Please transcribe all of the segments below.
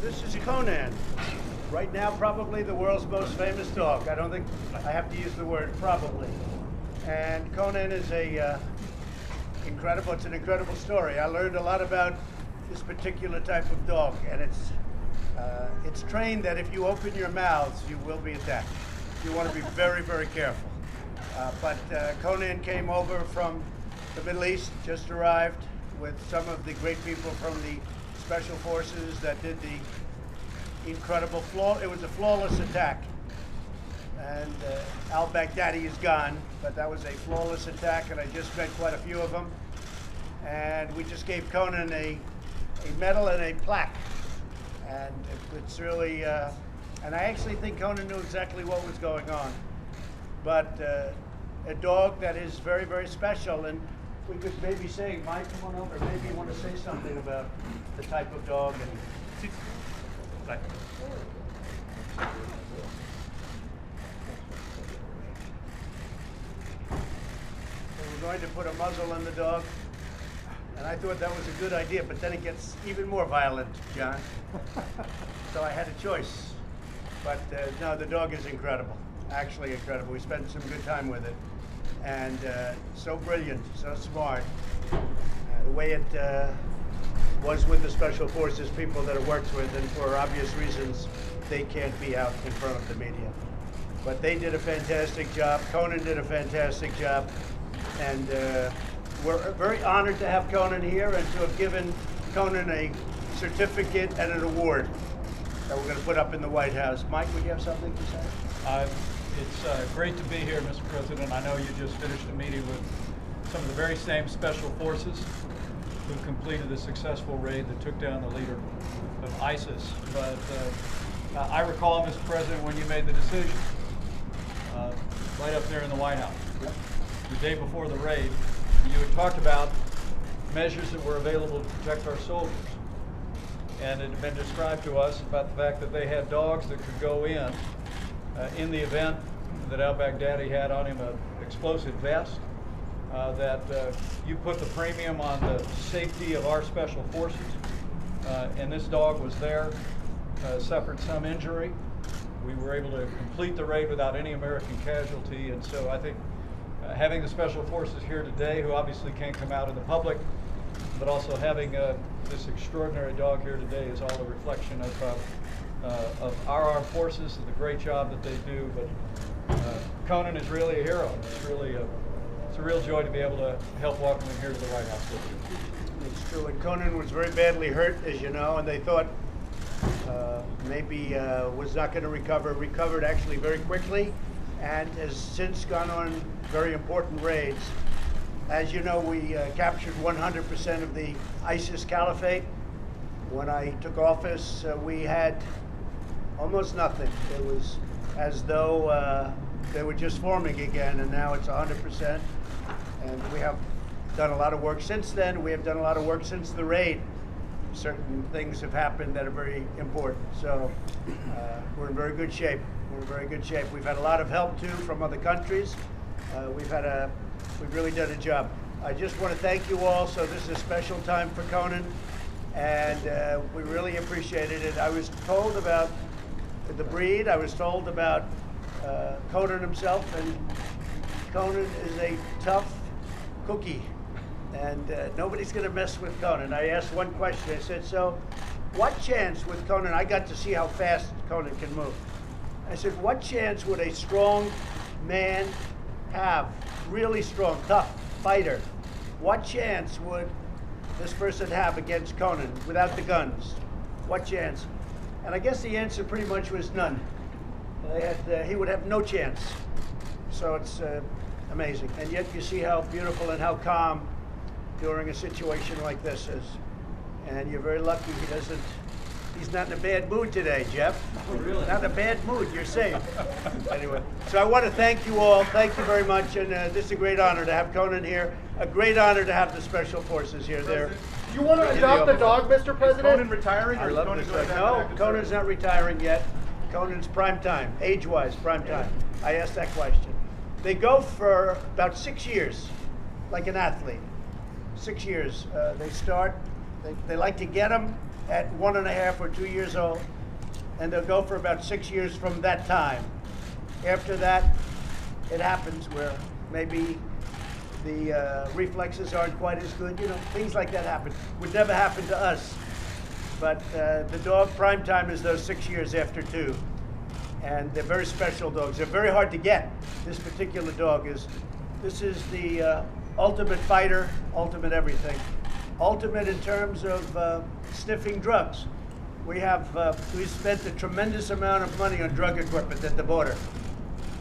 This is Conan. Right now, probably the world's most famous dog. I don't think I have to use the word probably. And Conan is it's an incredible story. I learned a lot about this particular type of dog, and it's trained that if you open your mouths, you will be attacked. You want to be very, very careful. But Conan came over from the Middle East, just arrived with some of the great people from the Special Forces that did the incredible it was a flawless attack. And al-Baghdadi is gone, but that was a flawless attack, and I just met quite a few of them. And we just gave Conan a medal and a plaque. And it's really, and I actually think Conan knew exactly what was going on. But a dog that is very, very special. And we could maybe say, Mike, come on over, maybe you want to say something about the type of dog. And we're going to put a muzzle on the dog. And I thought that was a good idea, but then it gets even more violent, John. So I had a choice. But no, the dog is incredible, actually incredible. We spent some good time with it. And so brilliant, so smart. The way it was with the Special Forces people that it works with, and for obvious reasons, they can't be out in front of the media. But they did a fantastic job. Conan did a fantastic job. And we're very honored to have Conan here and to have given Conan a certificate and an award that we're going to put up in the White House. Mike, would you have something to say? It's great to be here, Mr. President. I know you just finished a meeting with some of the very same Special Forces who completed a successful raid that took down the leader of ISIS. But I recall, Mr. President, when you made the decision, right up there in the White House, the day before the raid, you had talked about measures that were available to protect our soldiers. And it had been described to us about the fact that they had dogs that could go in the event that al-Baghdadi had on him an explosive vest, that you put the premium on the safety of our Special Forces. And this dog was there, suffered some injury. We were able to complete the raid without any American casualty, and so I think having the Special Forces here today, who obviously can't come out in the public, but also having this extraordinary dog here today is all a reflection of our armed forces and the great job that they do. But Conan is really a hero. It's a real joy to be able to help welcome him here to the White House with you. It's true, and Conan was very badly hurt, as you know, and they thought maybe was not going to recover. Recovered actually very quickly, and has since gone on very important raids. As you know, we captured 100% of the ISIS caliphate. When I took office, we had almost nothing. It was as though they were just forming again, and now it's 100%. And we have done a lot of work since then. We have done a lot of work since the raid. Certain things have happened that are very important. So we're in very good shape. We're in very good shape. We've had a lot of help too from other countries. We've really done a job. I just want to thank you all. So this is a special time for Conan, and we really appreciated it. I was told about the breed. I was told about Conan himself, and Conan is a tough cookie, and nobody's going to mess with Conan. I asked one question. I said, so what chance with Conan? I got to see how fast Conan can move. I said, what chance would a strong man have, really strong, tough fighter? What chance would this person have against Conan without the guns? What chance? And I guess the answer pretty much was none. He would have no chance. So it's amazing. And yet you see how beautiful and how calm during a situation like this is. And you're very lucky he's not in a bad mood today, Jeff. Oh, really? Not in a bad mood, you're safe. Anyway, so I want to thank you all. Thank you very much. And this is a great honor to have Conan here. A great honor to have the Special Forces here. Do you want to adopt the dog, Mr. President? Is Conan retiring? Or No, Conan's not retiring yet. Conan's prime time, age-wise, prime time. I asked that question. They go for about 6 years, like an athlete. 6 years. They start, they like to get them, at 1.5 or 2 years old, and they'll go for about 6 years from that time. After that, it happens where maybe the reflexes aren't quite as good. You know, things like that happen. Would never happen to us. But the dog prime time is those 6 years after 2. And they're very special dogs. They're very hard to get. This particular dog is, this is the ultimate fighter, ultimate everything. Ultimate in terms of sniffing drugs. We've spent a tremendous amount of money on drug equipment at the border.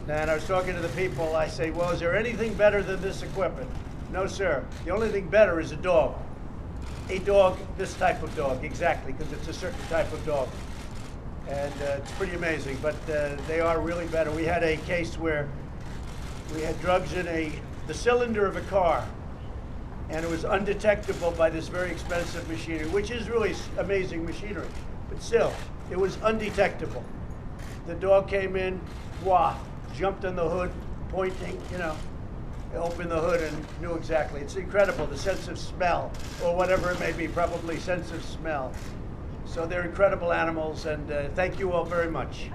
And I was talking to the people, I say, well, is there anything better than this equipment? No, sir. The only thing better is a dog. A dog, this type of dog, exactly, because it's a certain type of dog. And it's pretty amazing, but they are really better. We had a case where we had drugs in the cylinder of a car, and it was undetectable by this very expensive machinery, which is really amazing machinery, but still, it was undetectable. The dog came in, wah, jumped on the hood, pointing, you know, opened the hood and knew exactly. It's incredible, the sense of smell, or whatever it may be, probably sense of smell. So they're incredible animals, and thank you all very much.